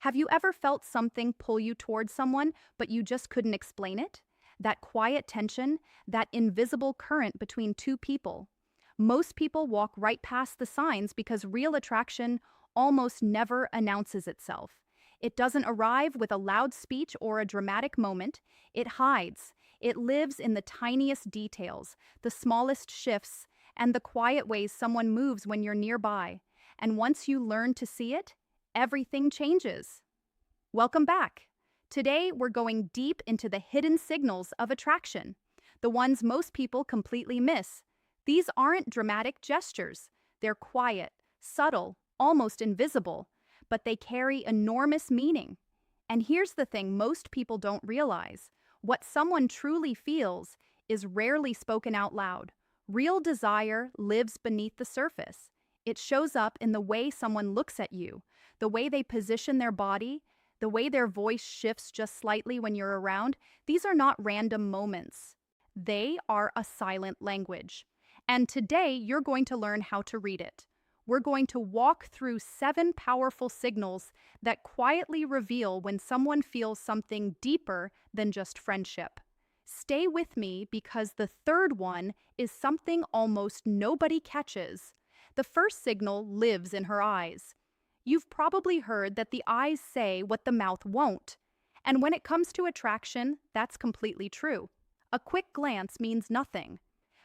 Have you ever felt something pull you towards someone, but you just couldn't explain it? That quiet tension, that invisible current between two people. Most people walk right past the signs because real attraction almost never announces itself. It doesn't arrive with a loud speech or a dramatic moment. It hides. It lives in the tiniest details, the smallest shifts, and the quiet ways someone moves when you're nearby. And once you learn to see it, everything changes. Welcome back. Today, we're going deep into the hidden signals of attraction, the ones most people completely miss. These aren't dramatic gestures. They're quiet, subtle, almost invisible, but they carry enormous meaning. And here's the thing most people don't realize. What someone truly feels is rarely spoken out loud. Real desire lives beneath the surface. It shows up in the way someone looks at you, the way they position their body, the way their voice shifts just slightly when you're around. These are not random moments. They are a silent language. And today, you're going to learn how to read it. We're going to walk through 7 powerful signals that quietly reveal when someone feels something deeper than just friendship. Stay with me because the third one is something almost nobody catches. The first signal lives in her eyes. You've probably heard that the eyes say what the mouth won't. And when it comes to attraction, that's completely true. A quick glance means nothing.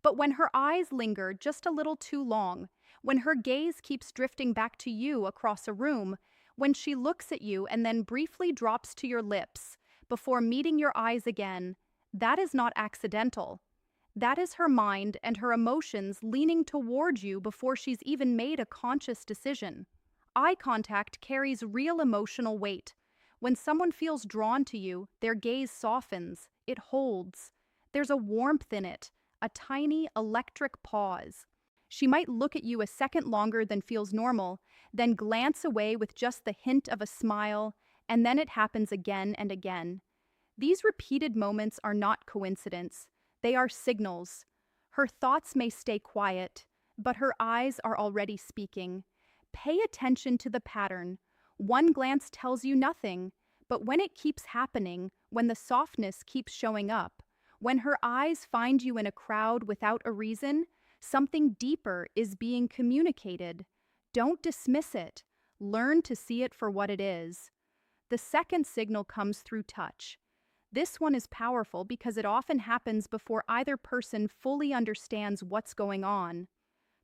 But when her eyes linger just a little too long, when her gaze keeps drifting back to you across a room, when she looks at you and then briefly drops to your lips before meeting your eyes again, that is not accidental. That is her mind and her emotions leaning toward you before she's even made a conscious decision. Eye contact carries real emotional weight. When someone feels drawn to you, their gaze softens, it holds. There's a warmth in it, a tiny electric pause. She might look at you a second longer than feels normal, then glance away with just the hint of a smile, and then it happens again and again. These repeated moments are not coincidence. They are signals. Her thoughts may stay quiet, but her eyes are already speaking. Pay attention to the pattern. One glance tells you nothing, but when it keeps happening, when the softness keeps showing up, when her eyes find you in a crowd without a reason, something deeper is being communicated. Don't dismiss it. Learn to see it for what it is. The second signal comes through touch. This one is powerful because it often happens before either person fully understands what's going on.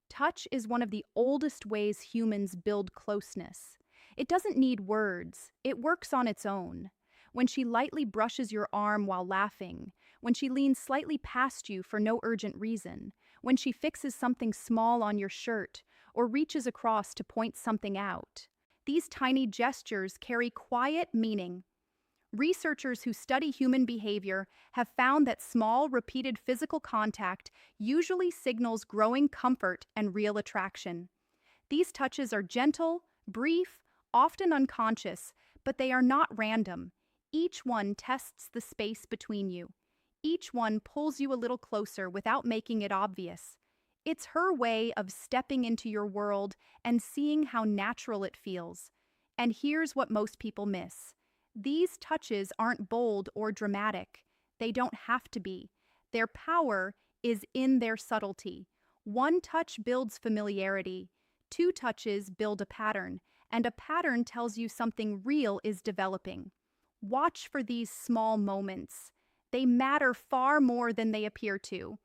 Touch is one of the oldest ways humans build closeness. It doesn't need words. It works on its own. When she lightly brushes your arm while laughing, when she leans slightly past you for no urgent reason, when she fixes something small on your shirt or reaches across to point something out. These tiny gestures carry quiet meaning. Researchers who study human behavior have found that small, repeated physical contact usually signals growing comfort and real attraction. These touches are gentle, brief, often unconscious, but they are not random. Each one tests the space between you. Each one pulls you a little closer without making it obvious. It's her way of stepping into your world and seeing how natural it feels. And here's what most people miss. These touches aren't bold or dramatic. They don't have to be. Their power is in their subtlety. One touch builds familiarity. 2 touches build a pattern, and a pattern tells you something real is developing. Watch for these small moments. They matter far more than they appear to.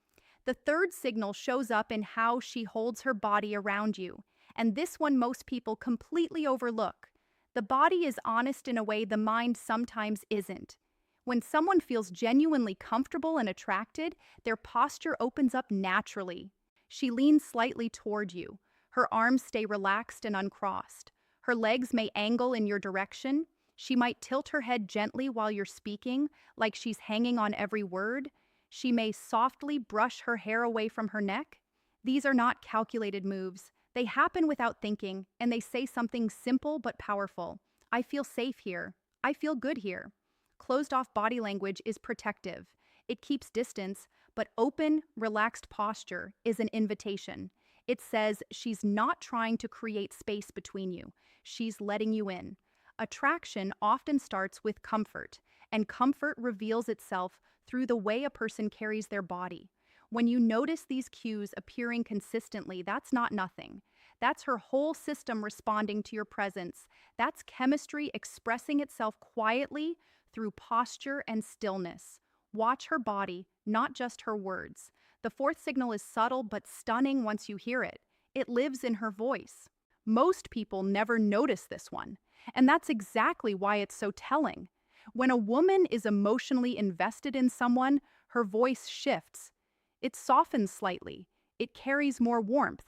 The third signal shows up in how she holds her body around you, and this one most people completely overlook. The body is honest in a way the mind sometimes isn't. When someone feels genuinely comfortable and attracted, their posture opens up naturally. She leans slightly toward you. Her arms stay relaxed and uncrossed. Her legs may angle in your direction. She might tilt her head gently while you're speaking, like she's hanging on every word. She may softly brush her hair away from her neck. These are not calculated moves. They happen without thinking, and they say something simple but powerful. I feel safe here. I feel good here. Closed-off body language is protective. It keeps distance, but open, relaxed posture is an invitation. It says she's not trying to create space between you. She's letting you in. Attraction often starts with comfort, and comfort reveals itself through the way a person carries their body. When you notice these cues appearing consistently, that's not nothing. That's her whole system responding to your presence. That's chemistry expressing itself quietly through posture and stillness. Watch her body, not just her words. The fourth signal is subtle but stunning once you hear it. It lives in her voice. Most people never notice this one, and that's exactly why it's so telling. When a woman is emotionally invested in someone, her voice shifts. It softens slightly. It carries more warmth.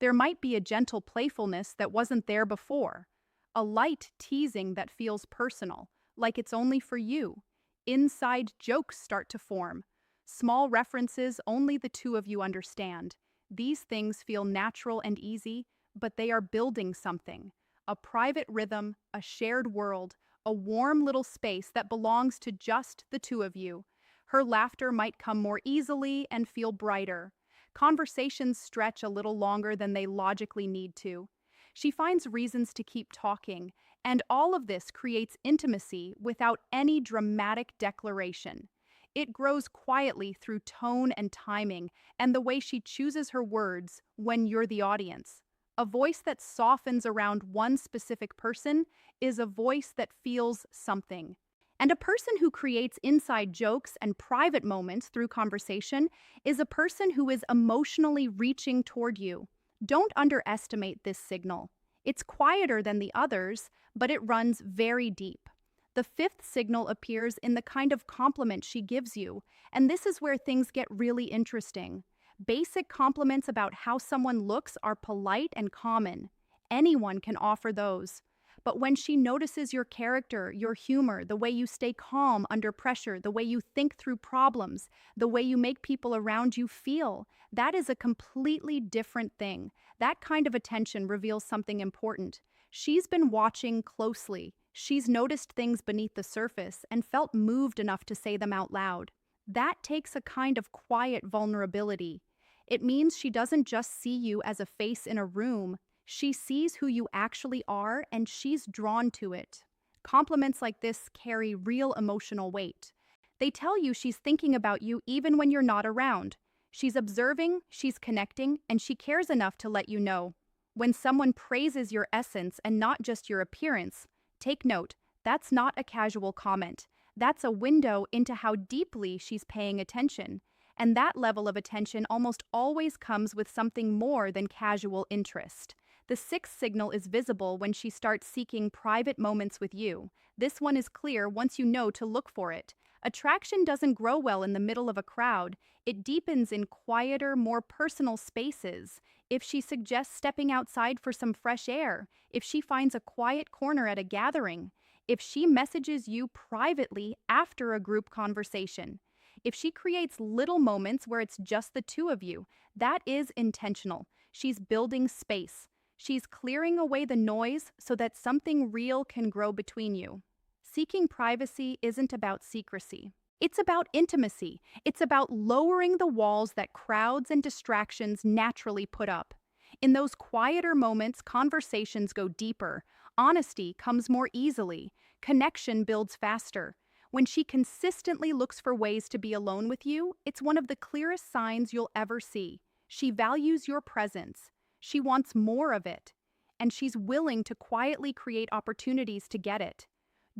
There might be a gentle playfulness that wasn't there before, a light teasing that feels personal, like it's only for you. Inside jokes start to form. Small references only the two of you understand. These things feel natural and easy, but they are building something. A private rhythm, a shared world, a warm little space that belongs to just the two of you. Her laughter might come more easily and feel brighter. Conversations stretch a little longer than they logically need to. She finds reasons to keep talking, and all of this creates intimacy without any dramatic declaration. It grows quietly through tone and timing and the way she chooses her words when you're the audience. A voice that softens around one specific person is a voice that feels something. And a person who creates inside jokes and private moments through conversation is a person who is emotionally reaching toward you. Don't underestimate this signal. It's quieter than the others, but it runs very deep. The fifth signal appears in the kind of compliment she gives you, and this is where things get really interesting. Basic compliments about how someone looks are polite and common. Anyone can offer those. But when she notices your character, your humor, the way you stay calm under pressure, the way you think through problems, the way you make people around you feel, that is a completely different thing. That kind of attention reveals something important. She's been watching closely. She's noticed things beneath the surface and felt moved enough to say them out loud. That takes a kind of quiet vulnerability. It means she doesn't just see you as a face in a room. She sees who you actually are, and she's drawn to it. Compliments like this carry real emotional weight. They tell you she's thinking about you even when you're not around. She's observing, she's connecting, and she cares enough to let you know. When someone praises your essence and not just your appearance, take note, that's not a casual comment. That's a window into how deeply she's paying attention. And that level of attention almost always comes with something more than casual interest. The sixth signal is visible when she starts seeking private moments with you. This one is clear once you know to look for it. Attraction doesn't grow well in the middle of a crowd. It deepens in quieter, more personal spaces. If she suggests stepping outside for some fresh air, if she finds a quiet corner at a gathering, if she messages you privately after a group conversation, if she creates little moments where it's just the two of you, that is intentional. She's building space. She's clearing away the noise so that something real can grow between you. Seeking privacy isn't about secrecy. It's about intimacy. It's about lowering the walls that crowds and distractions naturally put up. In those quieter moments, conversations go deeper. Honesty comes more easily. Connection builds faster. When she consistently looks for ways to be alone with you, it's one of the clearest signs you'll ever see. She values your presence. She wants more of it. And she's willing to quietly create opportunities to get it.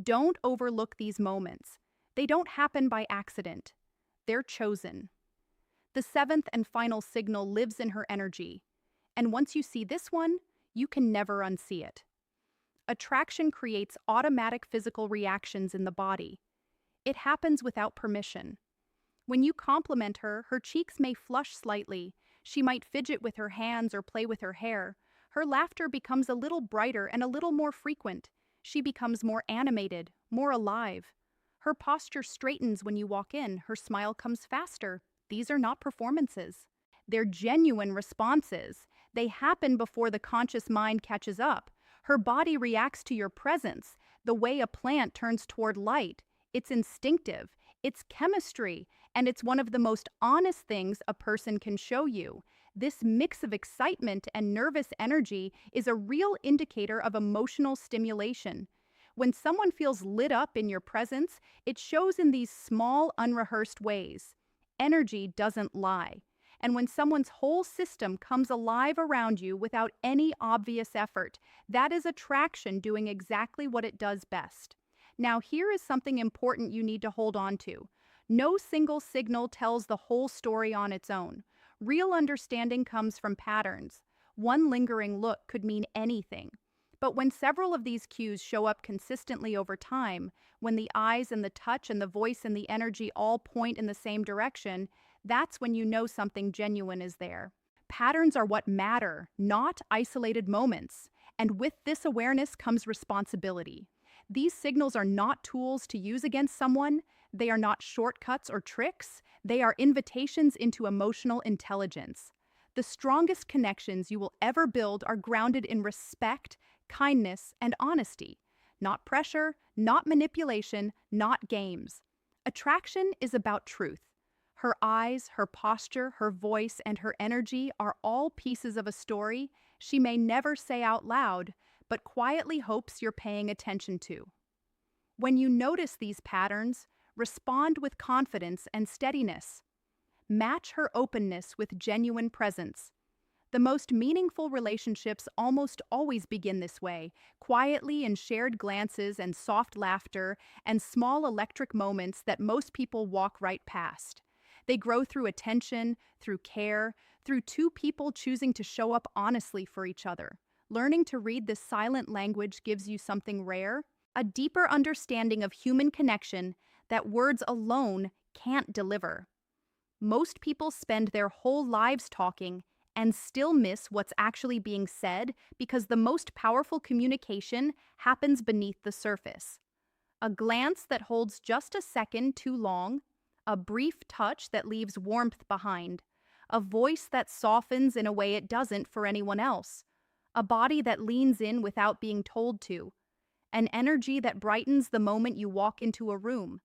Don't overlook these moments. They don't happen by accident. They're chosen. The seventh and final signal lives in her energy. And once you see this one, you can never unsee it. Attraction creates automatic physical reactions in the body. It happens without permission. When you compliment her, her cheeks may flush slightly. She might fidget with her hands or play with her hair. Her laughter becomes a little brighter and a little more frequent. She becomes more animated, more alive. Her posture straightens when you walk in. Her smile comes faster. These are not performances. They're genuine responses. They happen before the conscious mind catches up. Her body reacts to your presence, the way a plant turns toward light. It's instinctive, it's chemistry, and it's one of the most honest things a person can show you. This mix of excitement and nervous energy is a real indicator of emotional stimulation. When someone feels lit up in your presence, it shows in these small, unrehearsed ways. Energy doesn't lie. And when someone's whole system comes alive around you without any obvious effort, that is attraction doing exactly what it does best. Now, here is something important you need to hold on to. No single signal tells the whole story on its own. Real understanding comes from patterns. One lingering look could mean anything. But when several of these cues show up consistently over time, when the eyes and the touch and the voice and the energy all point in the same direction, that's when you know something genuine is there. Patterns are what matter, not isolated moments. And with this awareness comes responsibility. These signals are not tools to use against someone, they are not shortcuts or tricks, they are invitations into emotional intelligence. The strongest connections you will ever build are grounded in respect, kindness, and honesty. Not pressure, not manipulation, not games. Attraction is about truth. Her eyes, her posture, her voice, and her energy are all pieces of a story she may never say out loud, but quietly hopes you're paying attention to. When you notice these patterns, respond with confidence and steadiness. Match her openness with genuine presence. The most meaningful relationships almost always begin this way, quietly in shared glances and soft laughter and small electric moments that most people walk right past. They grow through attention, through care, through two people choosing to show up honestly for each other. Learning to read this silent language gives you something rare, a deeper understanding of human connection that words alone can't deliver. Most people spend their whole lives talking and still miss what's actually being said because the most powerful communication happens beneath the surface. A glance that holds just a second too long, a brief touch that leaves warmth behind, a voice that softens in a way it doesn't for anyone else, a body that leans in without being told to, an energy that brightens the moment you walk into a room.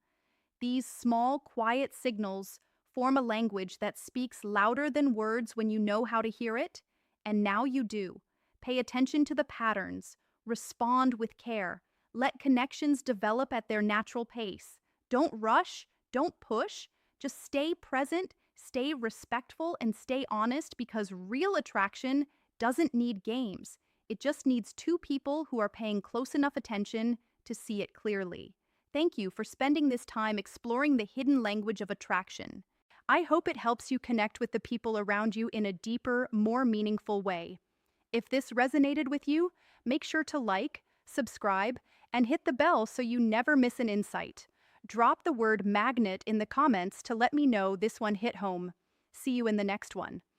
These small, quiet signals form a language that speaks louder than words when you know how to hear it, and now you do. Pay attention to the patterns, respond with care, let connections develop at their natural pace. Don't rush, don't push, just stay present, stay respectful, and stay honest because real attraction doesn't need games. It just needs two people who are paying close enough attention to see it clearly. Thank you for spending this time exploring the hidden language of attraction. I hope it helps you connect with the people around you in a deeper, more meaningful way. If this resonated with you, make sure to like, subscribe, and hit the bell so you never miss an insight. Drop the word magnet in the comments to let me know this one hit home. See you in the next one.